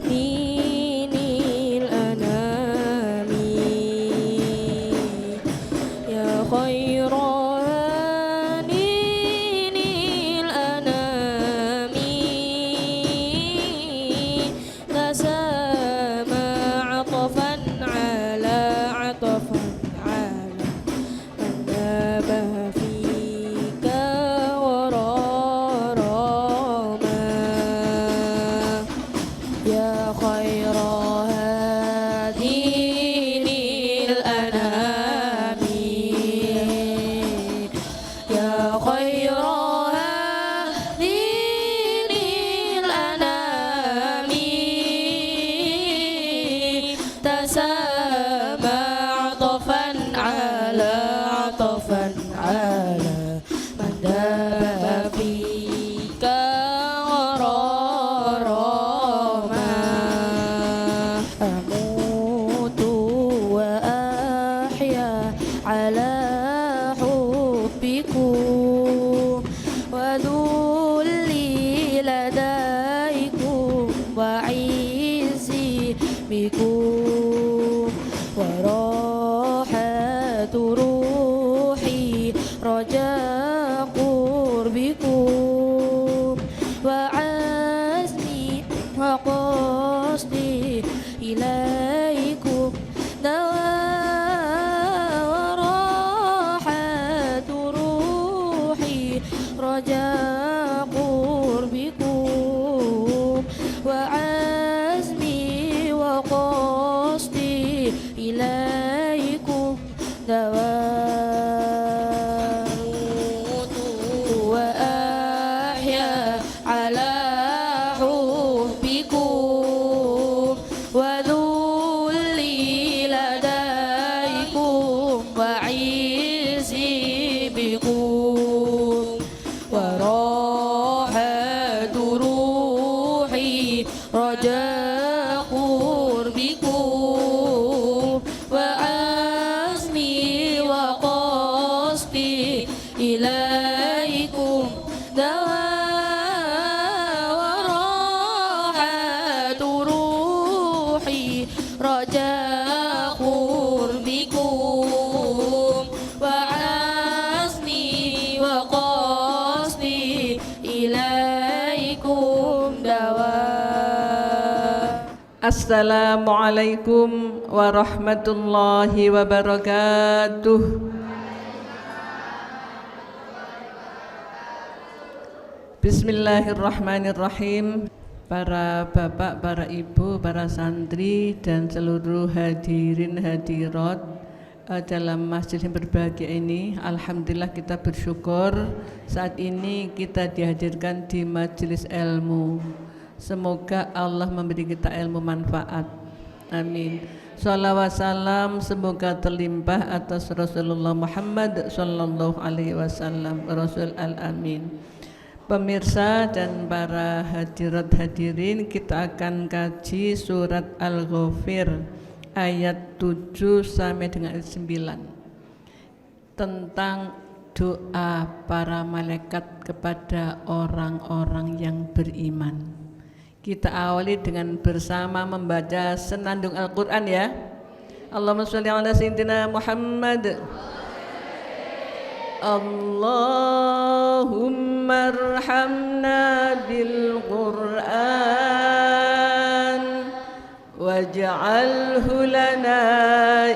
دين الأنام يا خير دين الأنام تسامى عطفا على عطفا على من ذاب فيك ورارما يا خير هادين الأنام يا خير هادين الأنام تسامى عطفا على عطفا على من داب فيك غرارما أموت وأحيا على حبكم وذلي لديكم وعزي بكم وراحة روحي رجاء قربكم وعزمي وقصدي إليكم دواء وراحة روحي رجاء قربكم وعزمي وقصدي إليكم دواء وأحيا على حبكم وذلي لديكم وعزي بكم وراحة روحي رجاء قربكم وعزمي وقصدي إليكم دواء وراحة روحي رجاء قربكم وعزمي وقصدي إليكم دواء. Assalamualaikum warahmatullahi wabarakatuh. Bismillahirrahmanirrahim. Para bapak, para ibu, para santri dan seluruh hadirin hadirat dalam masjid yang berbahagia ini, alhamdulillah kita bersyukur saat ini kita dihadirkan di majelis ilmu. Semoga Allah memberi kita ilmu manfaat. Amin. Shalawat salam semoga terlimpah atas Rasulullah Muhammad sallallahu alaihi wasallam, Rasul al-Amin. Pemirsa dan para hadirat hadirin, kita akan kaji surat Al-Ghafir ayat 7 sampai dengan ayat 9 tentang doa para malaikat kepada orang-orang yang beriman. Kita awali dengan bersama membaca senandung Al-Quran ya. Allahumma sholli ala sayyidina Muhammad. Allahumma arhamna bil Qur'an waj'alhu lana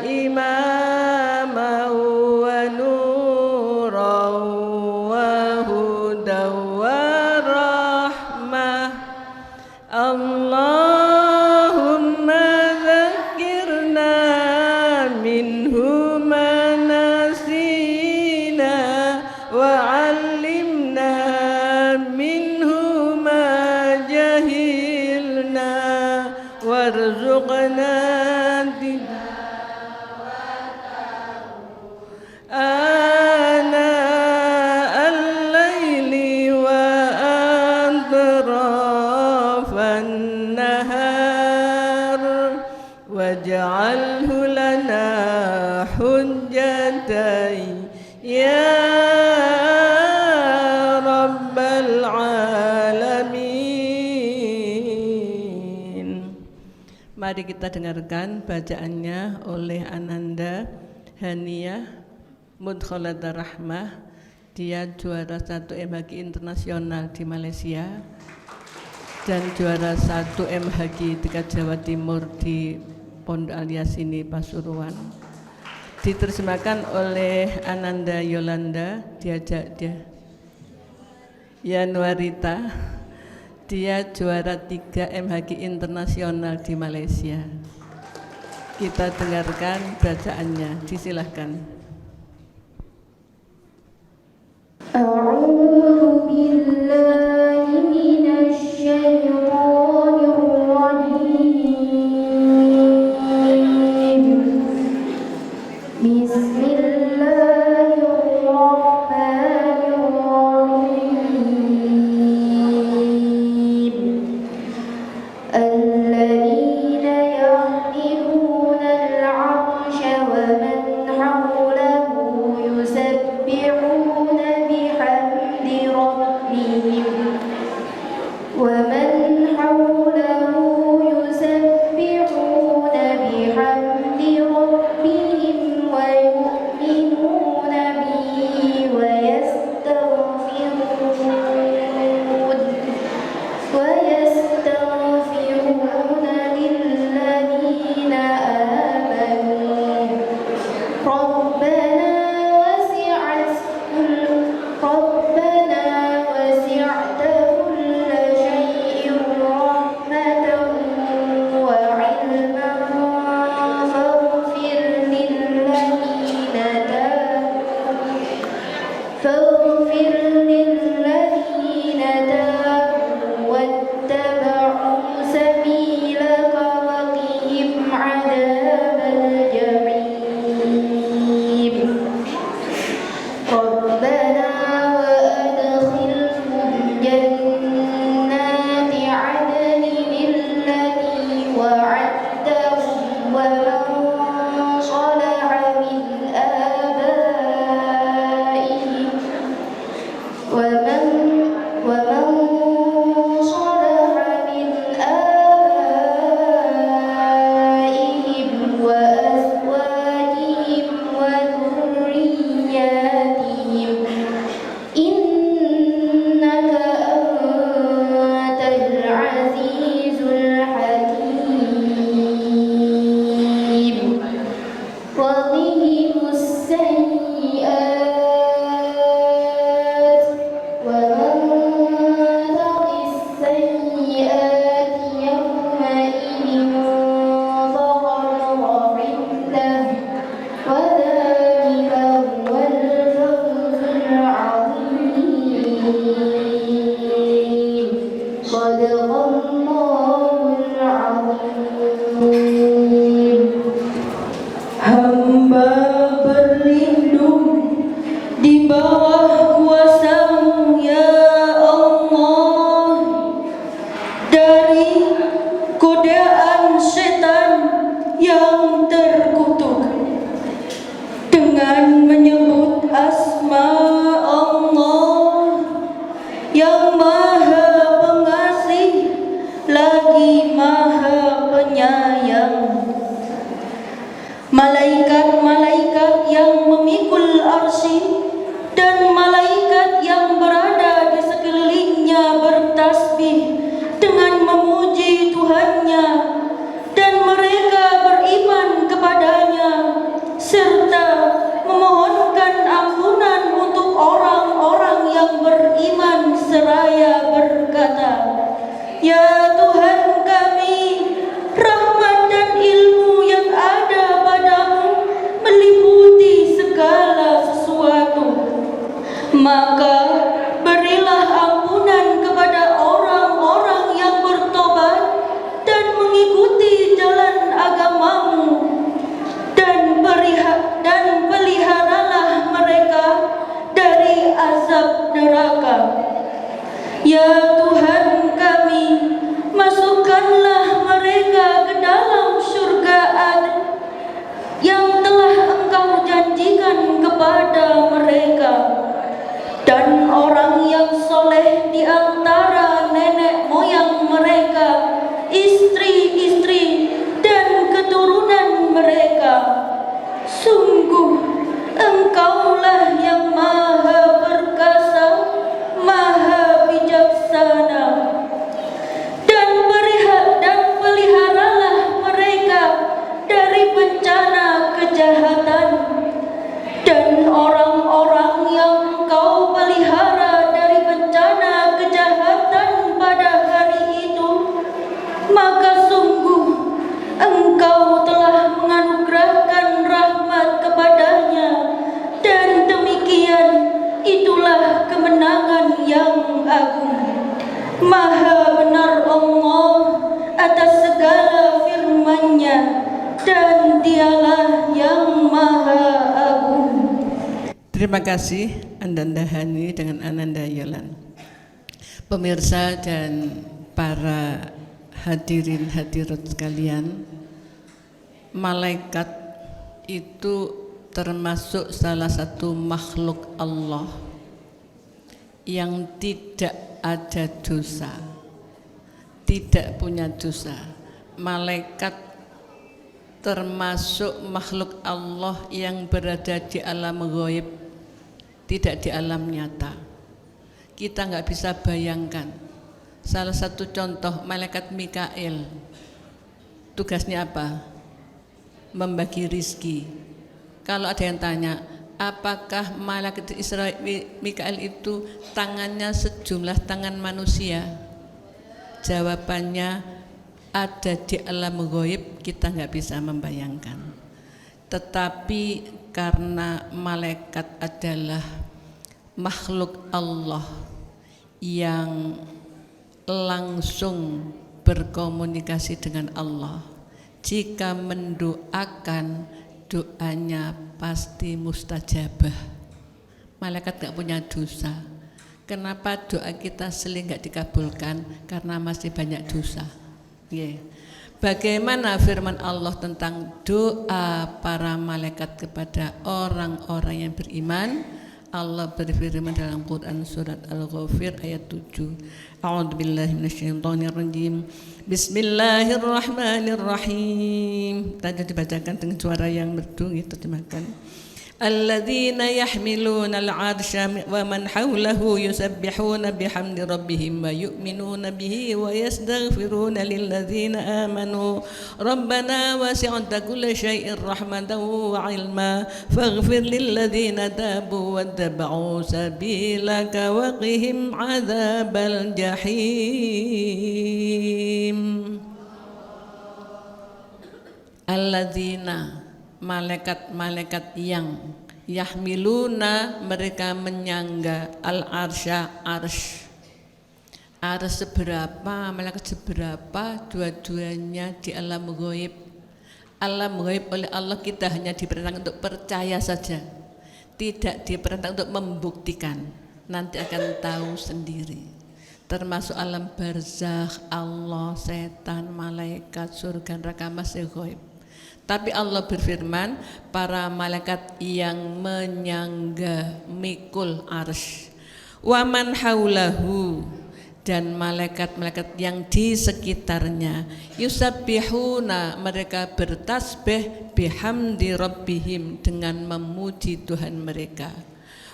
imaman wa nuran wa hudan wa rahmah. Allahumma dhakkirna minhu ma nasina wa 'allimna minhu ma jahilna warzuqna ana al-laili wa atrafan nahar waj'alhu lana hujjatan ya rabbal alamin. Mari kita dengarkan bacaannya oleh Ananda Hania Mudkhalata Rahmah. Dia juara 1 MHQ internasional di Malaysia dan juara 1 MHQ tingkat Jawa Timur di Pondok Al Yasini Pasuruan. Diterjemahkan oleh Ananda Yolanda, diajak dia Yanwarita. Dia juara 3 MHQ internasional di Malaysia. Kita dengarkan bacaannya, disilahkan. A'udzu billahi minasy syaithanir rajim. الذين يحملون العرش ومن حوله يسبحون بحمد ربهم ويؤمنون به ويستغفرون للذين آمنوا ربنا وسعت كل شيء رحمة وعلما فاغفر للذين تابوا واتبعوا سبيلك وقهم عذاب الجحيم ربنا وأدخلهم جنات عدن التي وعدتهم ومن صلح من آبائهم وأزواجهم وذرياتهم إنك أنت العزيز الحكيم وقهم السيئات ومن تق السيئات يومئذ فقد رحمته وذلك هو الفوز العظيم صدق الله العظيم. Hamba berlindung di bawah kuasa-Mu ya Allah dari godaan setan yang terkutuk dengan menyebut asma Allah yang Maha Pengasih lagi Maha Penyayang. Malaikat-malaikat yang memikul arsy dan malaikat yang berada di sekelilingnya bertasbih dengan memuji Tuhannya, dan mereka beriman kepadanya serta memohonkan ampunan untuk orang-orang yang beriman seraya berkata, Ya Tuhan kami, rahmat dan ilmu yang ada padamu meliputi segala sesuatu. Maka berilah ampunan kepada orang-orang yang bertobat dan mengikuti jalan agama-Mu, dan peliharalah mereka dari azab neraka. Ya Tuhan kami, masukkanlah mereka ke dalam surga Aden yang telah Engkau janjikan kepada mereka, dan orang yang soleh di antara nenek moyang mereka, istri-istri Sungguh Engkaulah yang maha perkasa, maha bijaksana. Dan peliharalah mereka dari bencana kejahatan. Dan orang-orang yang Engkau pelihara dari bencana kejahatan pada hari itu, maka sungguh Engkau telah menganugerahkan rahmat kepadanya, dan demikian itulah kemenangan yang agung. Maha benar Allah atas segala firman-Nya, dan Dialah yang maha agung. Terima kasih Ananda Hani dengan Ananda Yolan. Pemirsa dan para hadirin hadirat sekalian, malaikat itu termasuk salah satu makhluk Allah yang tidak ada dosa, tidak punya dosa. Malaikat termasuk makhluk Allah yang berada di alam ghaib, tidak di alam nyata. Kita nggak bisa bayangkan. Salah satu contoh, malaikat Mikail, tugasnya apa? Membagi rizki. Kalau ada yang tanya, apakah malaikat Mikail itu tangannya sejumlah tangan manusia? Jawabannya ada di alam ghaib, kita nggak bisa membayangkan. Tetapi karena malaikat adalah makhluk Allah yang langsung berkomunikasi dengan Allah, jika mendoakan doanya pasti mustajabah. Malaikat gak punya dosa. Kenapa doa kita sering gak dikabulkan? Karena masih banyak dosa. Bagaimana firman Allah tentang doa para malaikat kepada orang-orang yang beriman? Allah berfirman dalam Quran surat Al-Ghafir ayat 7. A'udzubillahi minasyaitonirrajim. Bismillahirrahmanirrahim. Tadi dibacakan dengan suara yang merdu, terjemahkan. Alladzina yahmiluna al-'arsya wa man hawlahu yusabbihuna bihamdi rabbihim wa yu'minuna bihi wa yastaghfiruna lilladzina amanu rabbana wasi'ta kulla syai'in rahmatan wa 'ilma faghfir lilladzina tabu wattaba'u sabilaka wa qihim 'adzabal jahim. Alladzina, malaikat-malaikat yang yahmiluna, mereka menyangga al-arsya, arsh. Arsh seberapa, malaikat seberapa, dua-duanya di alam ghaib. Alam ghaib oleh Allah kita hanya diperintahkan untuk percaya saja, tidak diperintahkan untuk membuktikan. Nanti akan tahu sendiri. Termasuk alam barzakh, Allah, setan, malaikat, surga, neraka masih ghaib. Tapi Allah berfirman, para malaikat yang menyangga mikul arsh, waman haulahu, dan malaikat-malaikat yang di sekitarnya, yusabbihuna, mereka bertasbih, bihamdi rabbihim, dengan memuji Tuhan mereka,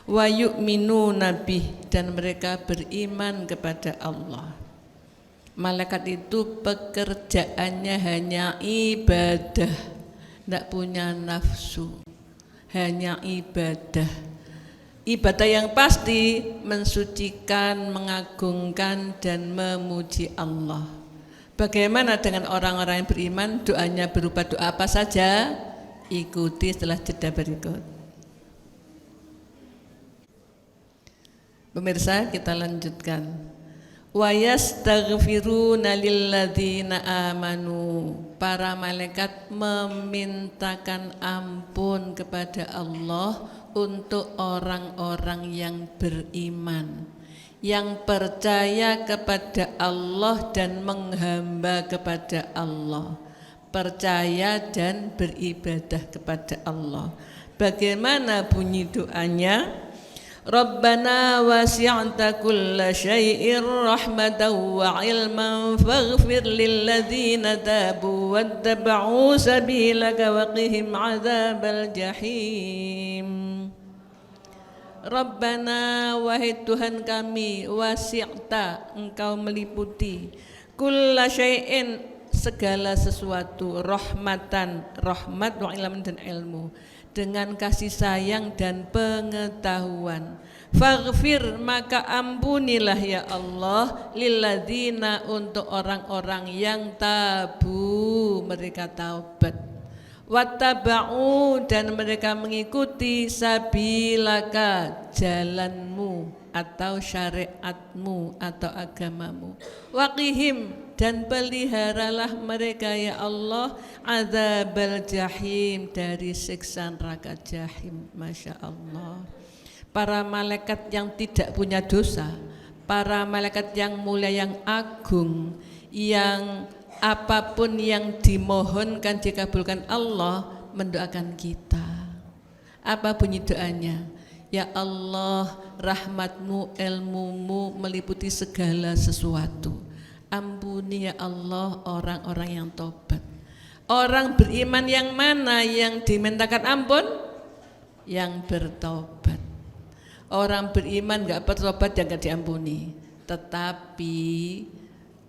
wa yu'minuna bih, dan mereka beriman kepada Allah. Malaikat itu pekerjaannya hanya ibadah, tidak punya nafsu, hanya ibadah. Ibadah yang pasti mensucikan, mengagungkan, dan memuji Allah. Bagaimana dengan orang-orang yang beriman? Doanya berupa doa apa saja? Ikuti setelah jeda berikut. Pemirsa, kita lanjutkan. Wa yastaghfiruna lilladzina amanu, para malaikat memintakan ampun kepada Allah untuk orang-orang yang beriman, yang percaya kepada Allah dan menghamba kepada Allah, percaya dan beribadah kepada Allah. Bagaimana bunyi doanya? Rabbana wasi'ta kulla syai'in rahmatan wa ilman faghfir lilladzina tabu wattaba'u sabilaka wa qihim adzabal jahim. Rabbana wahai Tuhan kami, wasi'ta engkau meliputi kulla syai'in segala sesuatu, rahmatan rahmat wa ilman dan ilmu, dengan kasih sayang dan pengetahuan. Faghfir maka ampunilah ya Allah lilladzina untuk orang-orang yang tabu mereka taubat, wattaba'u dan mereka mengikuti sabilaka jalanmu atau syariatmu atau agamamu, waqihim dan peliharalah mereka ya Allah azabal jahim dari siksa neraka jahim. Masya Allah, para malaikat yang tidak punya dosa, para malaikat yang mulia yang agung, yang apapun yang dimohonkan dikabulkan Allah, mendoakan kita. Apa bunyi doanya? Ya Allah, rahmatmu, ilmumu meliputi segala sesuatu. Ampuni ya Allah orang-orang yang tobat. Orang beriman yang mana yang dimintakan ampun? Yang bertobat. Orang beriman gak bertobat yang gak diampuni. Tetapi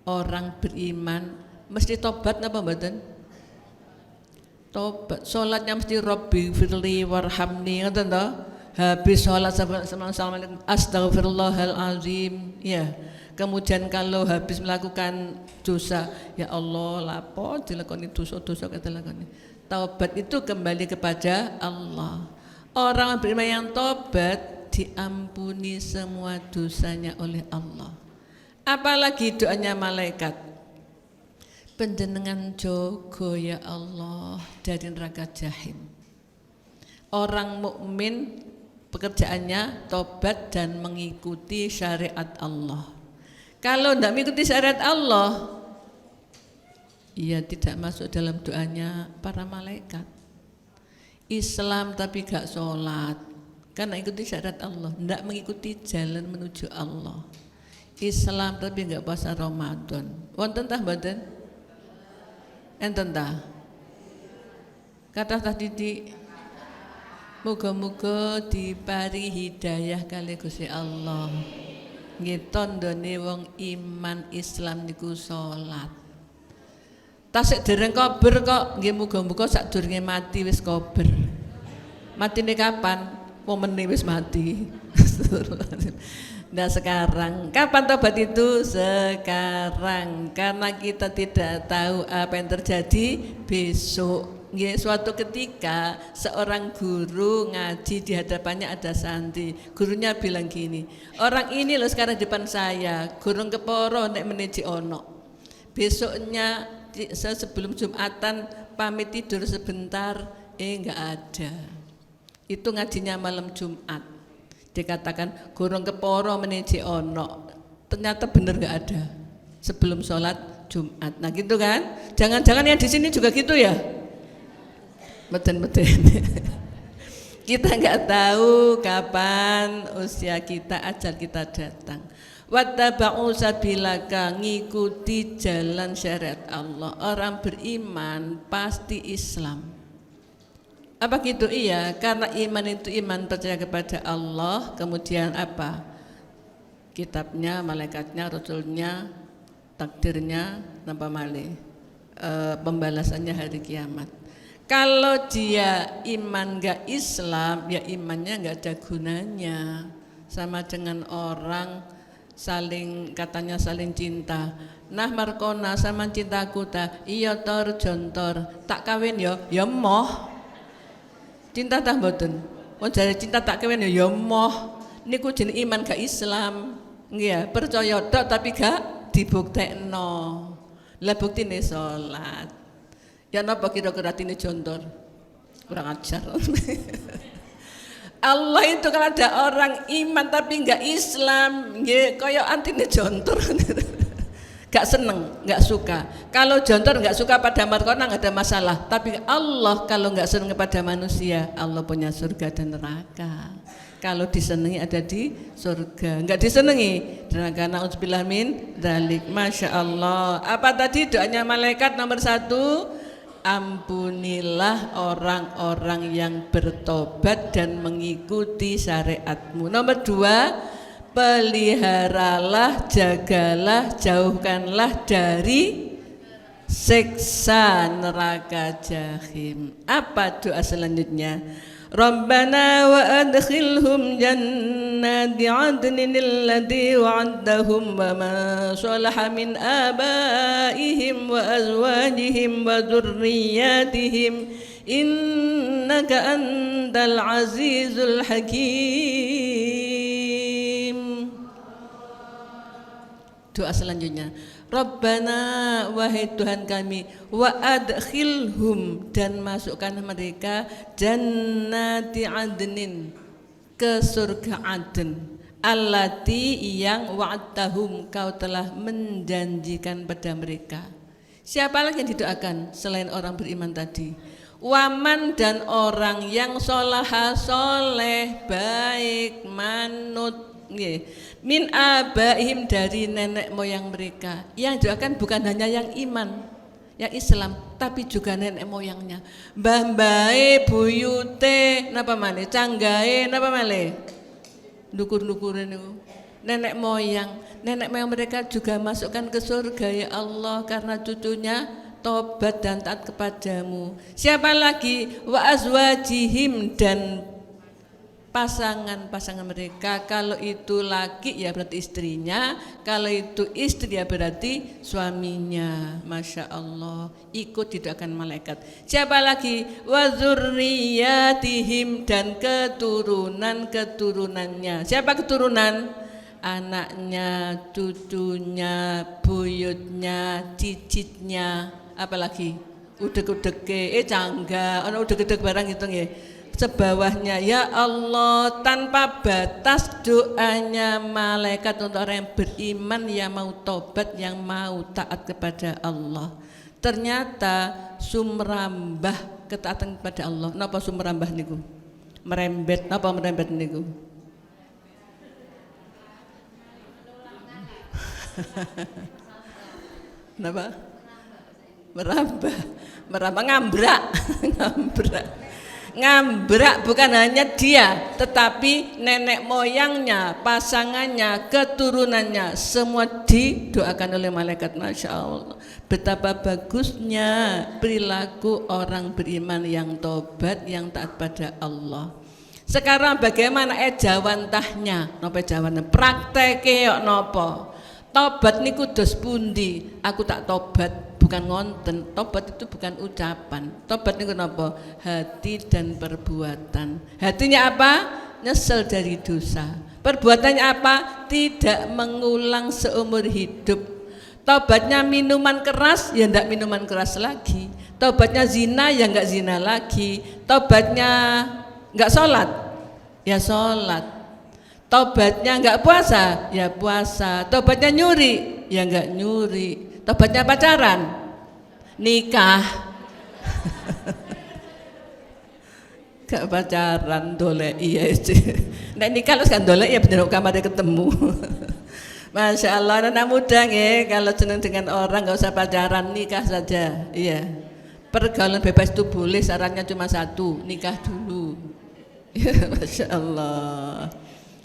orang beriman mesti tobat apa mboten? Tobat. Salatnya mesti Rabbi firli warhamni, ngoten to? Habis salat assalamualaikum astagfirullahalazim, ya. Kemudian kalau habis melakukan dosa, ya Allah lapo dilakoni dosa-dosa kata lakoni. Taubat itu kembali kepada Allah. Orang beriman yang tobat diampuni semua dosanya oleh Allah. Apalagi doanya malaikat. Panjenengan jogo ya Allah dari neraka jahim. Orang mukmin pekerjaannya tobat dan mengikuti syariat Allah. Kalau tidak mengikuti syariat Allah, ia tidak masuk dalam doanya para malaikat. Islam tapi gak sholat, karena ikuti syariat Allah, tidak mengikuti jalan menuju Allah. Islam tapi gak puasa Ramadan. Wonten tah mboten? Enten tah? Kata tadi muga-muga dipari hidayah kali Gusti Allah. Nggih tandane wong iman Islam niku salat. Tasik dereng kober kok, nggih muga-muga sadurunge mati wis kober. Matine kapan? Momene wis mati. Nah sekarang, kapan tobat itu? Sekarang, karena kita tidak tahu apa yang terjadi besok. Suatu ketika seorang guru ngaji, di hadapannya ada santri. Gurunya bilang gini, orang ini loh sekarang depan saya, gurung keporo nek meneji ono. Besoknya sebelum Jumatan pamit tidur sebentar, enggak ada. Itu ngajinya malam Jumat. Dikatakan gurung keporo meneji ono, ternyata benar enggak ada sebelum sholat Jumat. Nah gitu kan? Jangan-jangan yang di sini juga gitu ya? Beten-beten. Kita enggak tahu kapan usia kita, ajal kita datang. Wattaba'u sabilaka, ngikuti jalan syariat Allah. Orang beriman pasti Islam. Apa gitu? Iya, karena iman itu iman percaya kepada Allah, kemudian apa? Kitabnya, malaikatnya, rasulnya, takdirnya, tanpa malih, pembalasannya hari kiamat. Kalau dia iman gak Islam, ya imannya gak ada gunanya. Sama dengan orang saling, katanya saling cinta. Nah Markona sama cintaku ta, iya tor jontor, tak kawin ya moh. Cinta tak mboten. Wong jare cinta tak kawin ya moh. Niku jeneng iman gak Islam. Nggih, percaya tok tapi gak dibuktekno. Lah buktine salat. Ya napa kira-kira tine jontor? Kurang ajar. Allah itu kalau ada orang iman tapi enggak Islam, nggih kaya antine jontor. Gak seneng, gak suka. Kalau jontor gak suka pada Markona enggak ada masalah, tapi Allah kalau enggak seneng kepada manusia, Allah punya surga dan neraka. Kalau disenangi ada di surga, enggak disenangi karena uzubillah min dzalik. Masya Allah. Apa tadi doanya malaikat nomor 1? Ampunilah orang-orang yang bertobat dan mengikuti syariatmu. Nomor 2, peliharalah, jagalah, jauhkanlah dari siksa neraka jahim. Apa doa selanjutnya? Rabbana wa adkhilhum jannati adnin allati wa'adtahum wa man salaha min abaihim wa azwajihim wa dzurriyyatihim innaka antal azizul hakim. Doa selanjutnya, Rabbana, wahai Tuhan kami, wa adkhilhum, dan masukkan mereka jannati adnin, ke surga Aden, allati, yang wa'adtahum, kau telah menjanjikan pada mereka. Siapa lagi yang didoakan selain orang beriman tadi? Waman, dan orang yang solaha, soleh, baik, manut, min abaihim, dari nenek moyang mereka. Yang doakan bukan hanya yang iman, yang Islam, tapi juga nenek moyangnya. Mbah-mbahe, buyute, napa malih, canggahe, napa malih, dukur-dukuran itu, nenek moyang mereka juga masukkan ke surga ya Allah, karena cucunya tobat dan taat kepadamu. Siapa lagi? Wa azwajihim, dan pasangan mereka. Kalau itu laki ya berarti istrinya, kalau itu istri ya berarti suaminya. Masya Allah, ikut didoakan malaikat. Siapa lagi? Wa dzurriyyatihim, dan keturunannya. Siapa keturunan? Anaknya, cucunya, buyutnya, cicitnya, apalagi udek-udeke, cangga, ana udek-udek barang itu nggih. Sebawahnya, ya Allah, tanpa batas doanya malaikat untuk orang yang beriman, yang mau tobat, yang mau taat kepada Allah. Ternyata sumrambah ketaatan kepada Allah. Napa sumrambah niku? Merembet, napa merembet niku? Napa? Merambah, ngambrak bukan hanya dia, tetapi nenek moyangnya, pasangannya, keturunannya, semua didoakan oleh malaikat. Masya Allah, betapa bagusnya perilaku orang beriman yang tobat, yang taat pada Allah. Sekarang bagaimana ejawantahnya? Napa ejawantah? Prakteke yok nopo? Tobat niku dos pundi? Aku tak tobat, bukan ngonten. Tobat itu bukan ucapan. Tobat niku napa? Hati dan perbuatan. Hatinya apa? Nyesel dari dosa. Perbuatannya apa? Tidak mengulang seumur hidup. Tobatnya minuman keras, ya ndak minuman keras lagi. Tobatnya zina, ya nggak zina lagi. Tobatnya nggak sholat, ya sholat. Tobatnya nggak puasa, ya puasa. Tobatnya nyuri, ya nggak nyuri. Tobatnya pacaran, nikah. Gak pacaran, dolek iya sih. Nek nikah lu kan dolek ya bener kamarnya ketemu. Masya Allah, anak muda nggih, kalau seneng dengan orang nggak usah pacaran, nikah saja. Iya. Pergaulan bebas itu boleh, sarannya cuma satu, nikah dulu. Masya Allah.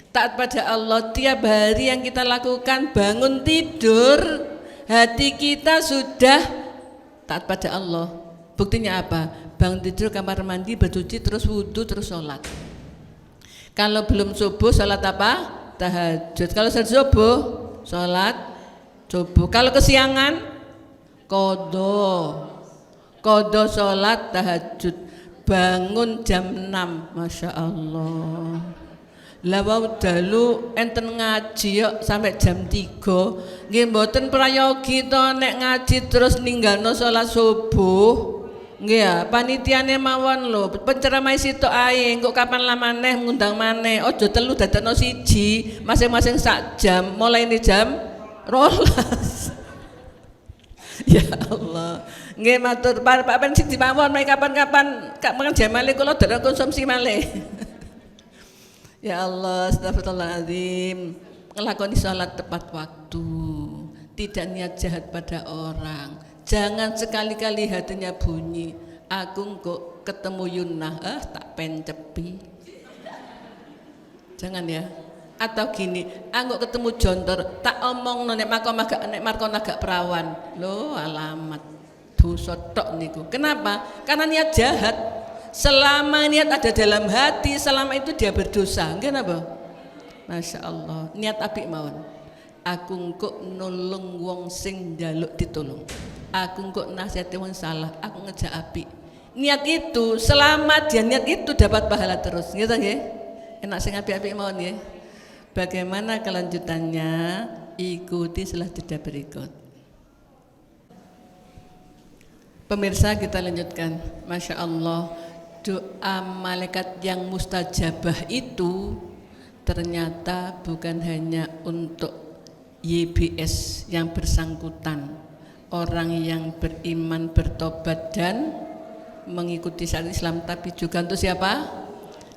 Taat pada Allah tiap hari yang kita lakukan, bangun tidur, hati kita sudah taat pada Allah. Buktinya apa? Bangun tidur, kamar mandi, bercuci, terus wudhu, terus sholat. Kalau belum subuh, sholat apa? Tahajud. Kalau sudah subuh, sholat subuh. Kalau kesiangan, qadha sholat tahajud. Bangun jam 6, Masya Allah. Lawau dalu enten ngaji yuk sampai jam 3. Nggih mboten prayogi to nek ngaji terus ninggalno salat subuh. Nggih ya, panitiane mawon lho, penceramah sitok ae, engko kapan lah maneh ngundang maneh. Aja telu dadekno siji, masing-masing sak jam, mulai ini jam 12. Ya Allah. Nggih matur Pak Pensi mawon, kapan-kapan Kak mangan jam malih kula dereng konsumsi malih. Ya Allah, astagfirullahaladzim. Ngelakoni sholat tepat waktu, tidak niat jahat pada orang. Jangan sekali-kali hatinya bunyi, aku kok ketemu Yunah, tak pencepi. Jangan ya. Atau gini, aku ketemu Jontor, tak omong nek markon agak perawan. Loh, alamat dosa tok niku. Kenapa? Karena niat jahat. Selama niat ada dalam hati, selama itu dia berdosa. Kenapa? Masya Allah, niat apik mawon. Aku engkok nulung wong sing njaluk ditulung. Aku engkok nasihati wong salah, aku ngejak apik. Niat itu, selama dia niat itu dapat pahala terus. Gitu nggih? Enak sing apik-apik mawon nggih. Bagaimana kelanjutannya? Ikuti setelah jeda berikut. Pemirsa, kita lanjutkan. Masya Allah, doa malaikat yang mustajabah itu ternyata bukan hanya untuk YBS yang bersangkutan, orang yang beriman, bertobat dan mengikuti syariat Islam, tapi juga untuk siapa?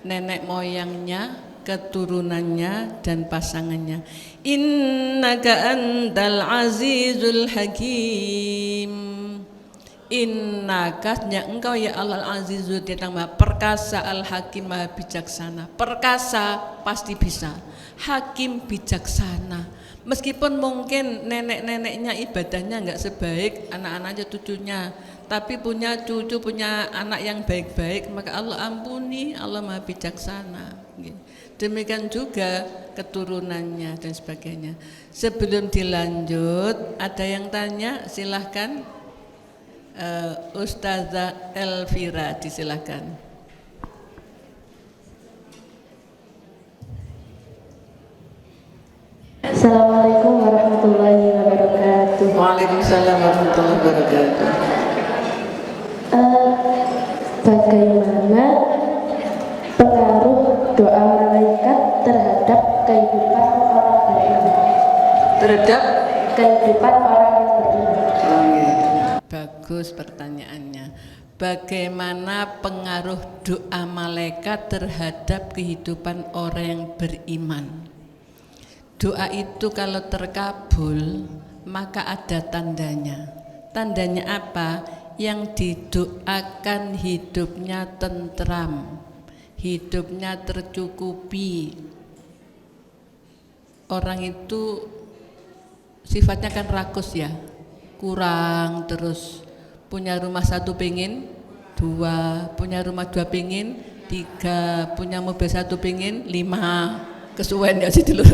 Nenek moyangnya, keturunannya dan pasangannya. Innaka antal azizul hakim. Innakasnya engkau ya Allah al-azizu, dia maha perkasa, al-hakim maha bijaksana. Perkasa pasti bisa, hakim bijaksana. Meskipun mungkin nenek-neneknya ibadahnya enggak sebaik anak-anaknya, cucunya, tapi punya cucu, punya anak yang baik-baik, maka Allah ampuni, Allah maha bijaksana. Demikian juga keturunannya dan sebagainya. Sebelum dilanjut, ada yang tanya, silahkan. Ustazah Elvira, disilahkan. Assalamualaikum warahmatullahi wabarakatuh. Waalaikumsalam warahmatullahi wabarakatuh. Bagaimana pengaruh doa malaikat terhadap kehidupan orang beriman? Terhadap Kehidupan orang yang beriman. Bagus pertanyaannya. Bagaimana pengaruh doa malaikat terhadap kehidupan orang yang beriman? Doa itu kalau terkabul, maka ada tandanya. Tandanya apa? Yang didoakan hidupnya tentram, hidupnya tercukupi. Orang itu sifatnya kan rakus ya, kurang, terus punya rumah 1 pengin 2, punya rumah 2 pengin 3, punya mobil 1 pengin 5, kesuwen ya sih dulu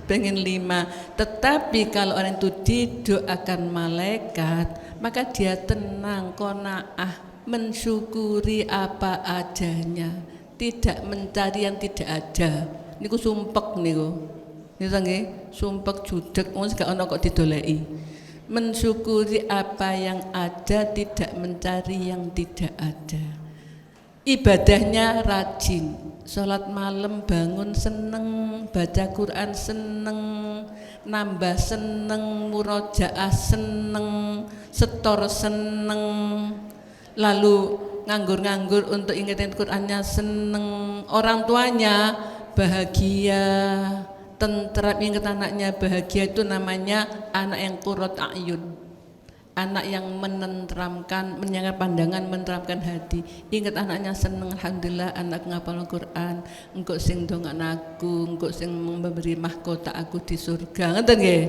pengen 5. Tetapi kalau orang itu didoakan malaikat, maka dia tenang, qanaah, mensyukuri apa adanya, tidak mencari yang tidak ada. Niku sumpek niku. Niku nggih, sumpek judeg wong gak ono kok didoleki. Mensyukuri apa yang ada, tidak mencari yang tidak ada. Ibadahnya rajin, sholat malam bangun seneng, baca Quran seneng, nambah seneng, murojaah seneng, setor seneng, lalu nganggur-nganggur untuk ingetin Qurannya seneng, orang tuanya bahagia, tentram, ingat anaknya bahagia, itu namanya anak yang qurrat a'yun, anak yang menenteramkan, menyangka pandangan, menenteramkan hati. Ingat anaknya seneng, alhamdulillah anak ngapal Quran, engkau sing dongan aku, engkau sing memberi mahkota aku di surga. Ngoten nggih?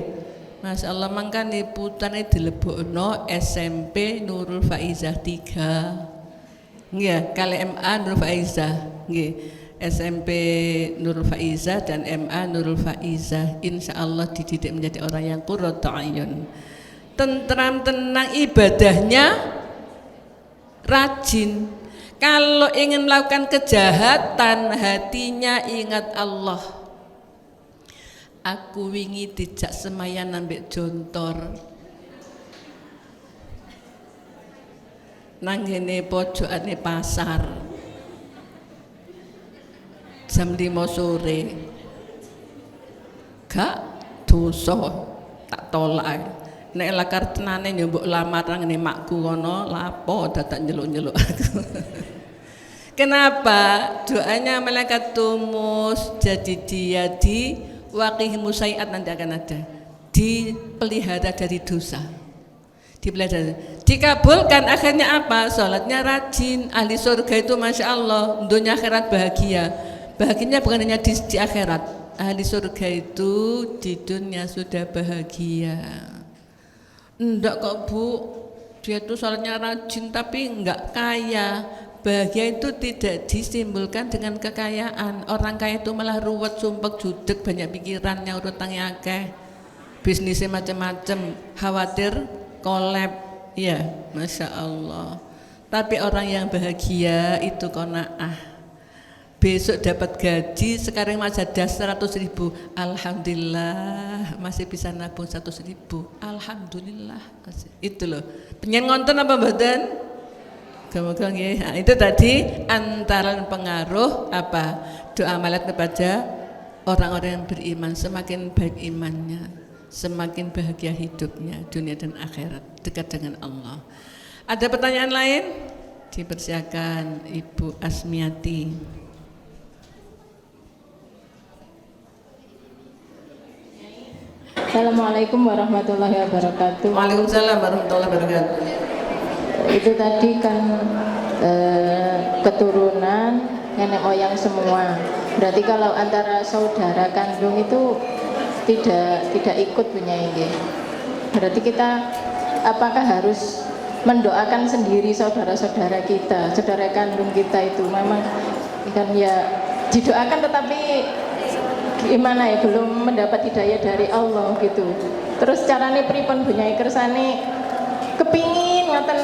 Masya Allah, mangkane putane dilebokno SMP Nurul Faizah 3. Nggih, kali MA Nurul Faizah. Nggih. SMP Nurul Faizah dan MA Nurul Faizah, insya Allah dididik menjadi orang yang qurratu a'yun, tentram, tenang, ibadahnya rajin. Kalau ingin melakukan kejahatan, hatinya ingat Allah. Aku wingi dijak semayan ambek Jontor nang ngene pojokane pasar jam 5 sore, gak dosa, tak tolak. Nek lakar tenane nyembuk lamaran ngene makku kono, lapo dadak nyeluk-nyeluk aku. Kenapa? Doanya malaikat tumus jadi dia di waqih musai'at nanti akan ada. Dipelihara dari dosa. Dipelihara. Dikabulkan akhirnya apa? Sholatnya rajin. Ahli surga itu Masya Allah dunia akhirat bahagia. Bahagianya bukan hanya di akhirat. Ahli surga itu di dunia sudah bahagia. Enggak kok Bu, dia itu sholatnya rajin tapi enggak kaya. Bahagia itu tidak disimpulkan dengan kekayaan. Orang kaya itu malah ruwet, sumpek, judek, banyak pikirannya, urutangnya akeh, bisnisnya macam-macam, khawatir kolab, ya Masya Allah. Tapi orang yang bahagia itu qanaah. Besok dapat gaji, sekarang masih ada 100.000, alhamdulillah masih bisa nabung 100.000, alhamdulillah masih. Itu loh. Pengen ngonton apa badan? Gampang ya. Nah, itu tadi antara pengaruh apa? Doa malaikat kepada orang-orang yang beriman, semakin baik imannya, semakin bahagia hidupnya dunia dan akhirat, dekat dengan Allah. Ada pertanyaan lain? Dipersilakan Ibu Asmiati. Assalamualaikum warahmatullahi wabarakatuh. Waalaikumsalam warahmatullahi wabarakatuh. Itu tadi kan keturunan nenek moyang semua. Berarti kalau antara saudara kandung itu tidak ikut punya ini. Berarti kita apakah harus mendoakan sendiri saudara-saudara kita, saudara kandung kita itu memang kan ya didoakan tetapi gimana ya belum mendapat hidayah dari Allah gitu. Terus carane pripun Bu Nyai kersane kepingin ngoten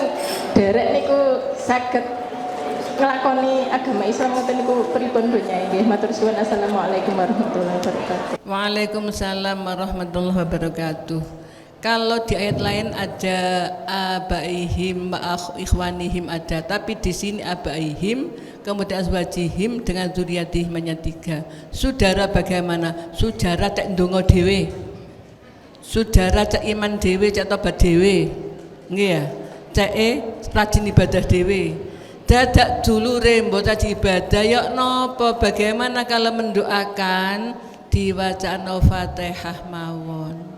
derek niku saged nglakoni agama Islam ngoten niku pripun Bu Nyai nggih matur suwun. Assalamualaikum warahmatullahi wabarakatuh. Waalaikumsalam warahmatullahi wabarakatuh. Kalau di ayat lain ada abaihim ikhwanihim ada, tapi di sini abaihim kemudian azwajihim dengan zuriatihim hanya 3. Saudara bagaimana? Saudara cek ndonga dhewe. Saudara cek iman dhewe, cek tobat dhewe. Nggih ya. Ceke rajin ibadah dhewe. Dadak dulure mbok caci ibadah ya napa? Bagaimana kalau mendoakan diwacana Fatihah mawon.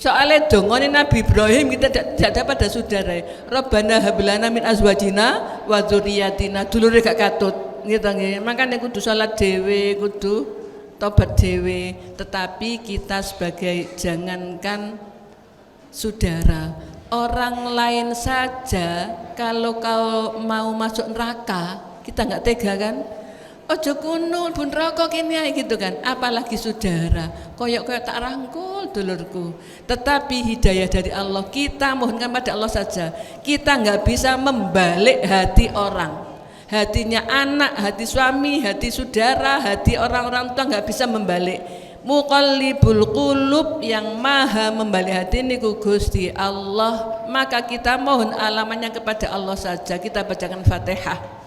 Soalnya dongone Nabi Ibrahim kita tidak dapat ada saudara. Rabbana hablana min azwajina wa dzurriyyatina. Dulure gak katut. Gitu nggih. Makane kudu salat dhewe, kudu tobat dhewe. Tetapi kita sebagai jangankan saudara, orang lain saja kalau kau mau masuk neraka, kita enggak tega kan? Ojo kuno bun rokok ini gitu kan, apalagi saudara koyok tak rangkul dulurku. Tetapi hidayah dari Allah kita mohonkan pada Allah saja. Kita nggak bisa membalik hati orang, hatinya anak, hati suami, hati saudara, hati orang-orang tua nggak bisa membalik. Muqallibul qulub, yang maha membalik hati ini Gusti Allah. Maka kita mohon alamannya kepada Allah saja. Kita bacakan Fatihah.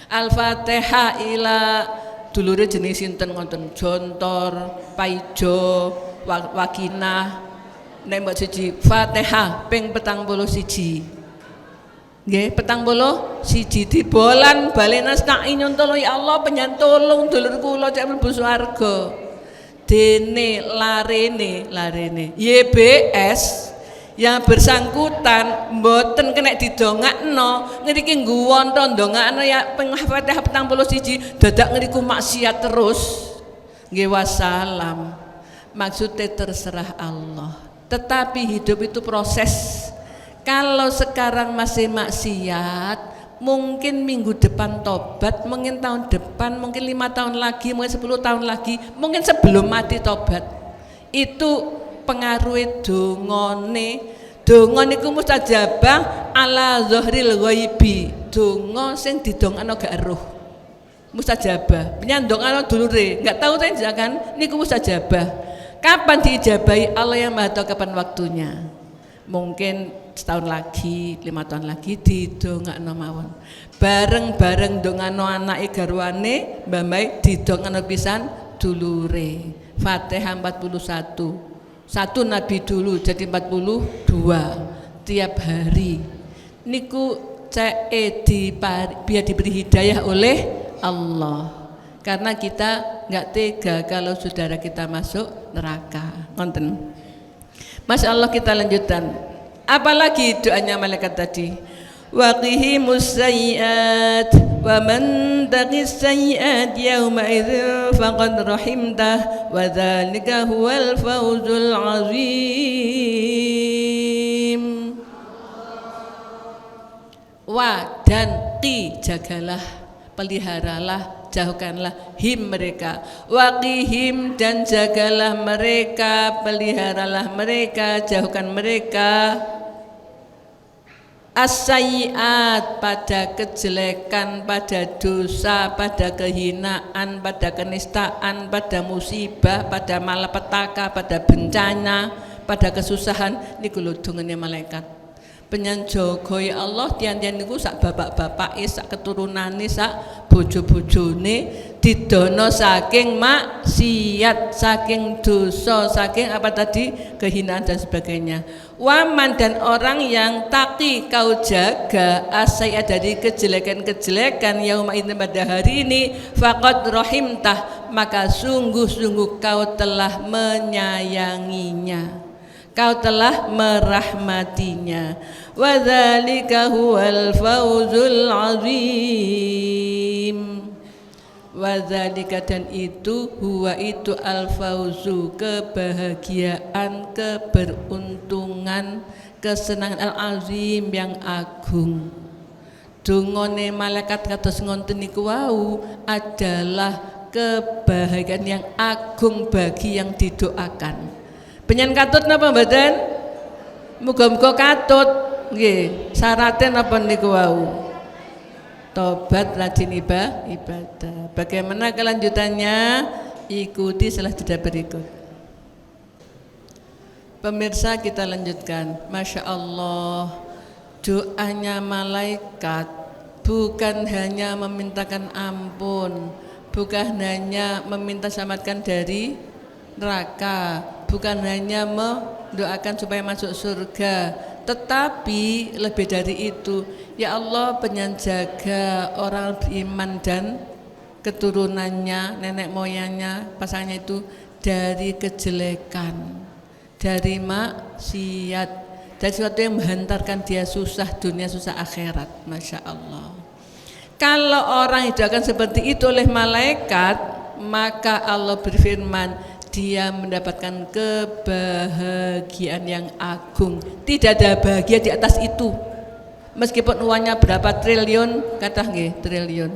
Al-Fatihah ila dulure jenis sinten ngonten Jontor, Paijo, Wakinah. Nek mbok siji Fatihah ping 41. Nggih, 41 dibolan bali nastai nyontolo ya Allah penyantolong dulur kula cek mlebu swarga. Dene larene YBS yang bersangkutan mboten kena didongakno ngriki ngguwonto ndongakno ya Fatihah 41 dadak ngriku maksiat terus nggih wassalam. Maksudnya terserah Allah, tetapi hidup itu proses. Kalau sekarang masih maksiat, mungkin minggu depan tobat, mungkin tahun depan, mungkin 5 tahun lagi, mungkin 10 tahun lagi, mungkin sebelum mati tobat. Itu pengaruh dongone. Donga niku mustajabah ala zahril ghaibi. Donga sing didongakno gak eruh. Mustajabah. Penyandongano dulure, enggak tahu saja kan niku mustajabah. Kapan diijabahi? Allah yang Maha tahu kapan waktunya. Mungkin setahun lagi, 5 tahun lagi didongakno mawon. Bareng-bareng dongano anake garwane, mbah-mbah didongakno pisan dulure. Fatihah 41. Satu Nabi dulu jadi 42 tiap hari. Niku biar diberi hidayah oleh Allah. Karena kita nggak tega kalau saudara kita masuk neraka. Nonton. Masya Allah, kita lanjutkan. Apalagi doanya malaikat tadi. Waqihimus sayyiat wa man taqis sayyiat yawma idzin faqad rahimtah wa dzalika huwal fawzul azim. Wa dan qi, jagalah, peliharalah, jauhkanlah him mereka. Waqihim, dan jagalah mereka, peliharalah mereka, jauhkan mereka. As-sayyiat, pada kejelekan, pada dosa, pada kehinaan, pada kenistaan, pada musibah, pada malapetaka, pada bencana, pada kesusahan. Niku lho dungane malaikat. Penyanjogo ya Allah, tian-tian niku sak bapak-bapake, sak keturunane, sak bojo-bojone didono saking maksiat, saking dosa, saking apa tadi, kehinaan dan sebagainya. Waman, dan orang yang taki kau jaga asaya dari kejelekan-kejelekan yauma idzin, pada hari ini, faqad rahimtah, maka sungguh-sungguh kau telah menyayanginya, kau telah merahmatinya. Wa dzalika huwal fawzul azim. Wa dzalika, dan itu, huwa itu, al fauzu, kebahagiaan, keberuntungan, kesenangan, al azim, yang agung. Dungone malaikat kados ngonten niku wau adalah kebahagiaan yang agung bagi yang didoakan. Penyan katut napa mboten? Muga-muga katut. Nggih, syaratnya napa niku wau? Tobat, rajin ibadah. Bagaimana kelanjutannya? Ikuti setelah jeda berikut. Pemirsa, kita lanjutkan. Masya Allah, doanya malaikat bukan hanya memintakan ampun, bukan hanya meminta selamatkan dari neraka, bukan hanya mendoakan supaya masuk surga, tetapi lebih dari itu. Ya Allah, penjaga orang beriman dan keturunannya, nenek moyangnya, pasangannya itu dari kejelekan, dari maksiat, dari sesuatu yang menghantarkan dia susah dunia, susah akhirat. Masya Allah. Kalau orang didoakan seperti itu oleh malaikat, maka Allah berfirman, dia mendapatkan kebahagiaan yang agung. Tidak ada bahagia di atas itu. Meskipun uangnya berapa triliun, kata nggih, triliun.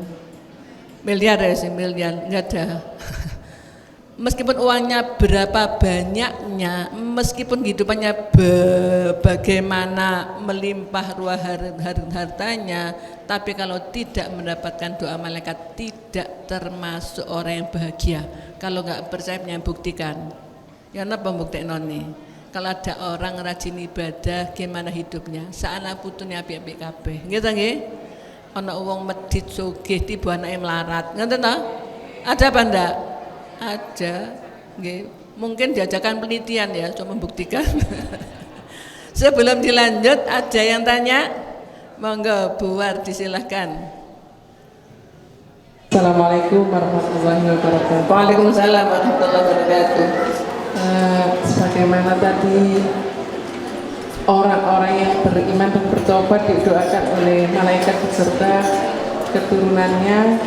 Miliar ya sih, miliar, enggak ada. Meskipun uangnya berapa banyaknya, meskipun kehidupannya bagaimana melimpah ruah hartanya, tapi kalau tidak mendapatkan doa malaikat, tidak termasuk orang yang bahagia. Kalau nggak percaya, buktikan. Ya napa pembuktian nih? Kalau ada orang rajin ibadah, gimana hidupnya? Saana putune apik-apik kabeh. Nggih ta nggih? Ana wong medhit sugih tiba anake melarat. Ngoten ta? Ada apa ndak? Ada. Nggih. Mungkin diajakan penelitian ya, coba membuktikan. Sebelum dilanjut, ada yang tanya? Monggo, Bu War, disilahkan. Assalamualaikum warahmatullahi wabarakatuh. Waalaikumsalam warahmatullahi wabarakatuh. Sebagaimana tadi orang-orang yang beriman dan bertobat didoakan oleh malaikat beserta keturunannya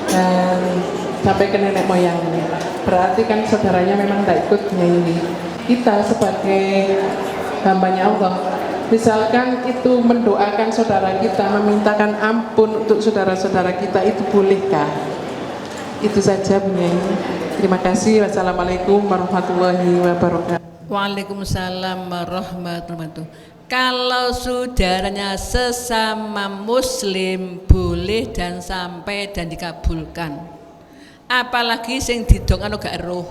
dan sampai ke nenek moyangnya. Berarti kan saudaranya memang tidak ikut nyanyi. Kita sebagai hambanya Allah, misalkan itu mendoakan saudara kita, memintakan ampun untuk saudara-saudara kita, itu bolehkah? Itu saja Bu Nyai. Terima kasih. Wassalamualaikum warahmatullahi wabarakatuh. Waalaikumsalam warahmatullahi wabarakatuh. Kalau saudaranya sesama muslim boleh dan sampai dan dikabulkan. Apalagi sing didongakno gak eruh.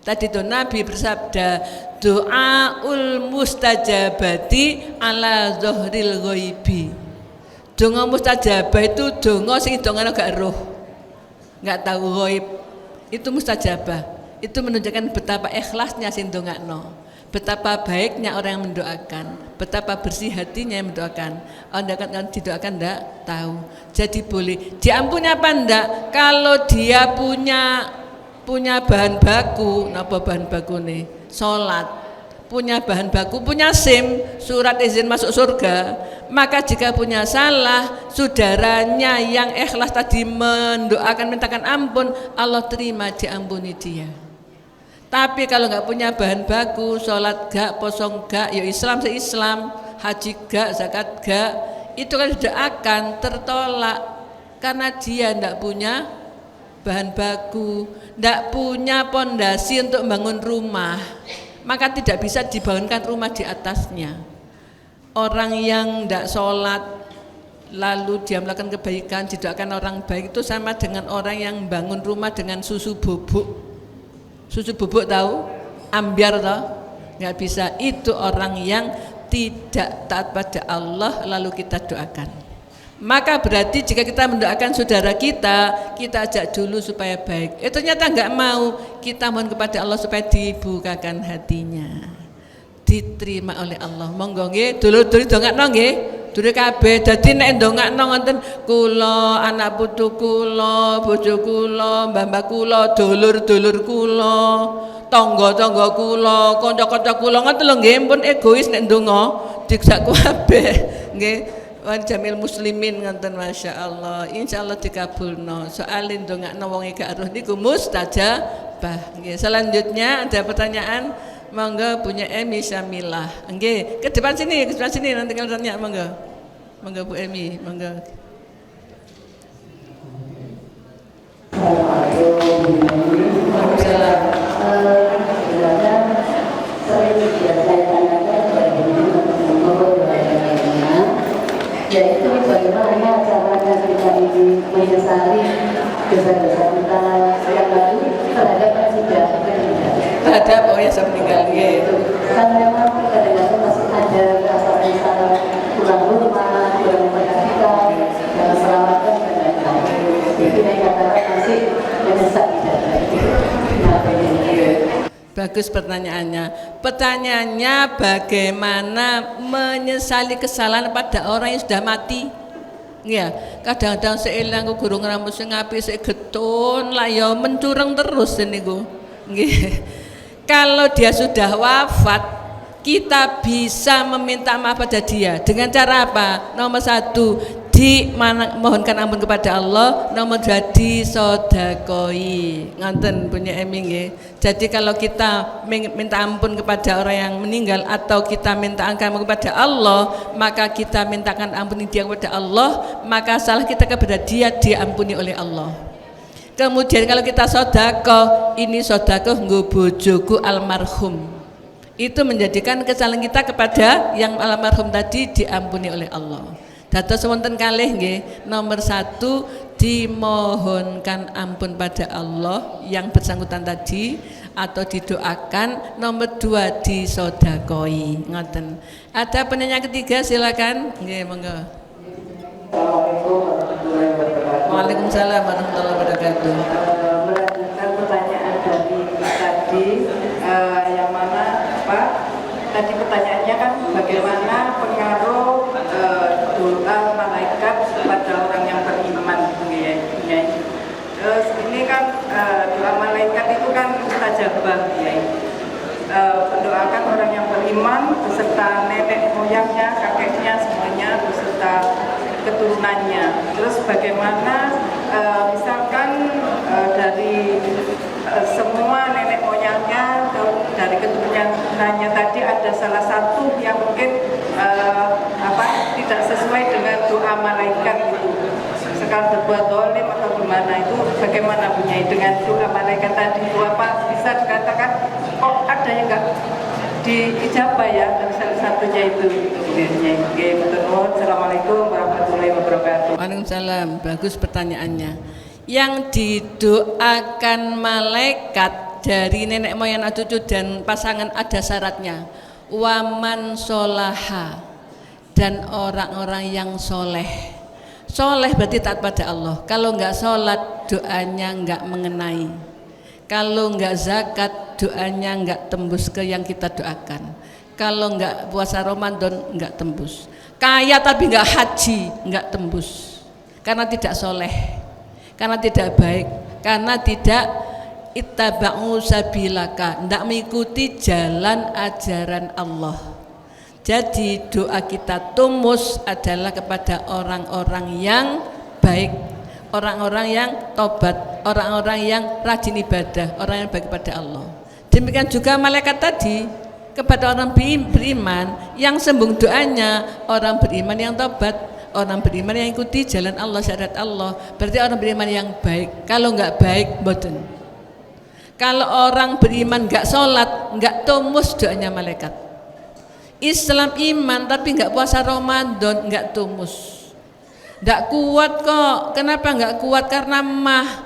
Tadi itu Nabi bersabda, doaul mustajabati ala zohril ghaibi. Donga mustajabah itu donga sing didongakno gak eruh, nggak tahu ghaib, itu mustajabah. Itu menunjukkan betapa ikhlasnya sing dongakno, betapa baiknya orang yang mendoakan, betapa bersih hatinya yang mendoakan. Kalau didoakan enggak tahu. Jadi boleh diampuni apa enggak? Kalau dia punya bahan baku, napa bahan baku nih? Salat, punya bahan baku, punya SIM, surat izin masuk surga, maka jika punya salah, saudaranya yang ikhlas tadi mendoakan mintakan ampun, Allah terima, diampuni dia. Tapi kalau nggak punya bahan baku, sholat gak, posong gak, ya Islam se-Islam, haji gak, zakat gak, itu kan sudah akan tertolak karena dia nggak punya bahan baku, nggak punya pondasi untuk bangun rumah, maka tidak bisa dibangunkan rumah di atasnya. Orang yang tidak sholat lalu dia melakukan kebaikan, didoakan orang baik, itu sama dengan orang yang bangun rumah dengan susu bubuk. Susu bubuk tahu? Ambiar tahu? Nggak bisa. Itu orang yang tidak taat pada Allah lalu kita doakan. Maka berarti jika kita mendoakan saudara kita ajak dulu supaya baik. Ternyata nggak mau, kita mohon kepada Allah supaya dibukakan hatinya, diterima oleh Allah. Monggo nggih, dulur-dulur dongakno nggih. Dulur kabeh dadi nek ndongakno ngoten kula, anak putu kula, bojo kula, mbah-mbah kula, dulur-dulur kula, tangga-tangga kula, kanca-kanca kula ngoten lho nggih, pun egois nek ndonga dijak kabeh nggih. Wan jamil muslimin ngoten masyaallah. Insyaallah dikabulno. Soal ndongakno wong gak aruh niku mustajabah. Nggih, selanjutnya ada pertanyaan. Monggo punya Emi Syamilah. Nggih, ke depan sini nanti kalau tanya monggo. Monggo Bu Emi, monggo. Waalaikumsalam. Yaitu bagaimana caranya kita ini menyesali dosa-dosa kita yang lalu terhadap yang sudah meninggal. Terhadap yang sudah meninggal, gitu. Kan memang kadang-kadang masih ada rasa menyesal, pulang rumah, kurang memperhatikan, menyelamatkan dan lain-lain. Jadi saya katakan masih menyesal tidak baik. Bagus pertanyaannya. Pertanyaannya bagaimana menyesali kesalahan pada orang yang sudah mati? Ya, kadang-kadang seilang ku guru ngeramu sing apik sik getun lah ya mencurang terus niku. Nggih. Kalau dia sudah wafat, kita bisa meminta maaf pada dia dengan cara apa? Nomor 1, mohonkan ampun kepada Allah. Nomor 2, disodakoi. Nganten punya Emi nggih. Jadi kalau kita minta ampun kepada orang yang meninggal atau kita minta ampun kepada Allah, maka kita mintakan ampun dia kepada Allah, maka salah kita kepada dia diampuni oleh Allah. Kemudian kalau kita sedekah, ini sedekah nggo bojoku almarhum. Itu menjadikan kesalahan kita kepada yang almarhum tadi diampuni oleh Allah. Dados wonten kalih nggih. Nomor 1, dimohonkan ampun pada Allah yang bersangkutan tadi atau didoakan. Nomor 2, disodakoi. Ngoten. Ada penanya ketiga, silakan. Nggih, monggo. Waalaikumsalam warahmatullahi wabarakatuh. Melanjutkan pertanyaan dari tadi, yang mana Pak, tadi pertanyaannya kan bagaimana pengaruh doa malaikat pada orang yang beriman, ya. Terus ini kan doa malaikat itu kan mustajabah, ya. Mendoakan orang yang beriman beserta nenek moyangnya, kakeknya, semuanya beserta keturunannya. Terus bagaimana misalkan dari semua nenek moyangnya atau dari keturunannya tadi ada salah satu yang mungkin tidak sesuai dengan doa malaikat itu, sekarang berbuat dolim atau gimana, itu bagaimana punya dengan doa malaikat tadi itu, apa bisa dikatakan kok ada yang enggak diijabah ya, dan salah satunya itu. Assalamualaikum warahmatullahi wabarakatuh. Waalaikumsalam. Bagus pertanyaannya. Yang didoakan malaikat dari nenek moyang cucu dan pasangan ada syaratnya. Waman solaha, dan orang-orang yang soleh. Soleh berarti taat pada Allah. Kalau enggak sholat, doanya enggak mengenai. Kalau enggak zakat, doanya enggak tembus ke yang kita doakan. Kalau nggak puasa Ramadan nggak tembus. Kaya tapi nggak haji nggak tembus. Karena tidak soleh, karena tidak baik, karena tidak ittaba'u sabilaka, tidak mengikuti jalan ajaran Allah. Jadi doa kita tumus adalah kepada orang-orang yang baik, orang-orang yang tobat, orang-orang yang rajin ibadah, orang yang baik kepada Allah. Demikian juga malaikat tadi kepada orang beriman yang sembung doanya, orang beriman yang tobat, orang beriman yang ikuti jalan Allah, syariat Allah. Berarti orang beriman yang baik. Kalau nggak baik, boten. Kalau orang beriman nggak sholat, nggak tumus doanya malaikat. Islam iman tapi nggak puasa Ramadan, nggak tumus. Nggak kuat kok. Kenapa nggak kuat? Karena mah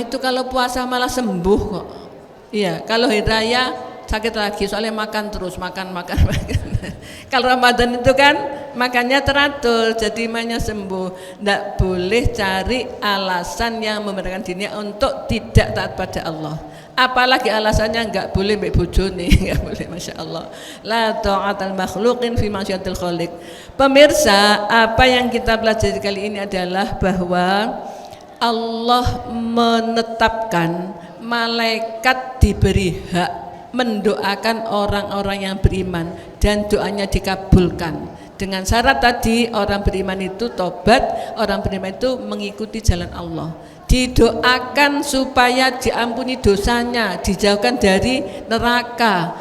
itu kalau puasa malah sembuh kok. Iya, kalau hari raya sakit lagi, soalnya makan terus, makan. Kalau Ramadan itu kan makannya teratur, jadi imannya sembuh. Tidak boleh cari alasan yang memberatkan dirinya untuk tidak taat pada Allah. Apalagi alasannya nggak boleh mbek bojone, nggak boleh, masya Allah. La ta'atal makhluqin fi ma'siyatil khaliq. Pemirsa, apa yang kita pelajari kali ini adalah bahwa Allah menetapkan malaikat diberi hak mendoakan orang-orang yang beriman dan doanya dikabulkan. Dengan syarat tadi orang beriman itu tobat, orang beriman itu mengikuti jalan Allah. Didoakan supaya diampuni dosanya, dijauhkan dari neraka,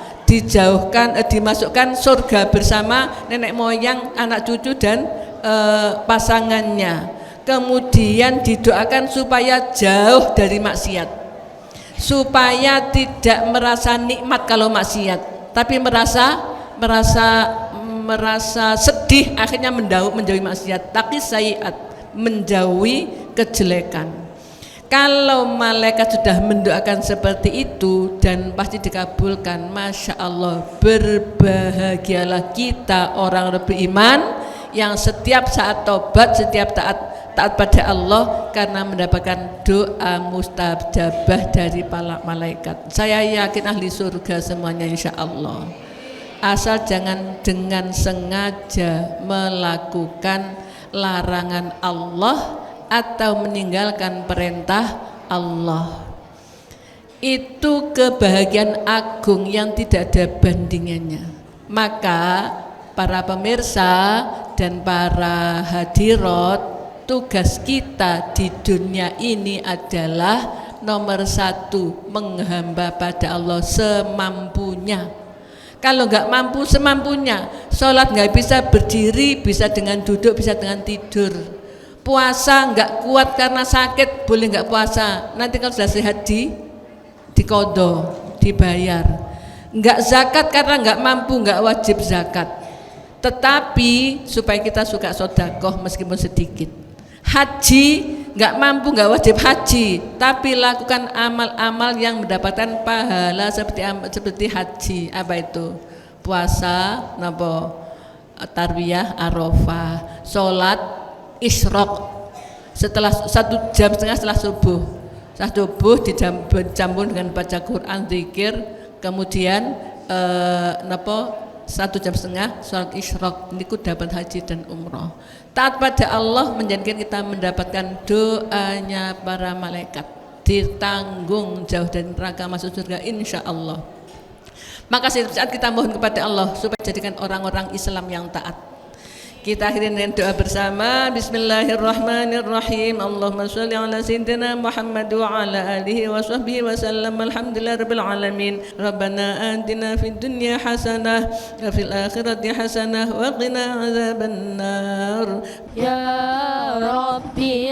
dimasukkan surga bersama nenek moyang, anak cucu dan pasangannya. Kemudian didoakan supaya jauh dari maksiat, supaya tidak merasa nikmat kalau maksiat, tapi merasa sedih akhirnya menjauhi maksiat, tapi sayiat, menjauhi kejelekan. Kalau malaikat sudah mendoakan seperti itu dan pasti dikabulkan, masya Allah, berbahagialah kita orang beriman yang setiap saat tobat, setiap taat pada Allah karena mendapatkan doa mustajabah dari para malaikat. Saya yakin ahli surga semuanya insya Allah. Asal jangan dengan sengaja melakukan larangan Allah atau meninggalkan perintah Allah. Itu kebahagiaan agung yang tidak ada bandingannya. Maka para pemirsa dan para hadirat, tugas kita di dunia ini adalah nomor 1, menghamba pada Allah semampunya. Kalau nggak mampu semampunya, sholat nggak bisa berdiri, bisa dengan duduk, bisa dengan tidur. Puasa nggak kuat karena sakit, boleh nggak puasa. Nanti kalau sudah sehat diqadha, dibayar. Nggak zakat karena nggak mampu, nggak wajib zakat. Tetapi supaya kita suka sedekah meskipun sedikit. Haji nggak mampu, nggak wajib haji, tapi lakukan amal-amal yang mendapatkan pahala seperti haji. Apa itu? Puasa, tarwiyah, arafah, sholat isyraq setelah 1,5 jam setelah subuh. Setelah subuh dicampur dengan baca Quran, zikir, kemudian 1,5 jam sholat isyraq. Ini ku dapat haji dan umrah. Taat pada Allah menjadikan kita mendapatkan doanya para malaikat, ditanggung jauh dari neraka, masuk surga insya Allah. Maka saat kita mohon kepada Allah supaya jadikan orang-orang Islam yang taat. Kita akhiri dengan doa bersama. Bismillahirrahmanirrahim. Allahumma sholli ala sayyidina Muhammad wa ala alihi wa sahbihi wa sallam. Alhamdulillahirabbil alamin. Rabbana atina fid dunya hasanah wa fil akhirati hasanah wa qina adzabannar. Ya Rabbi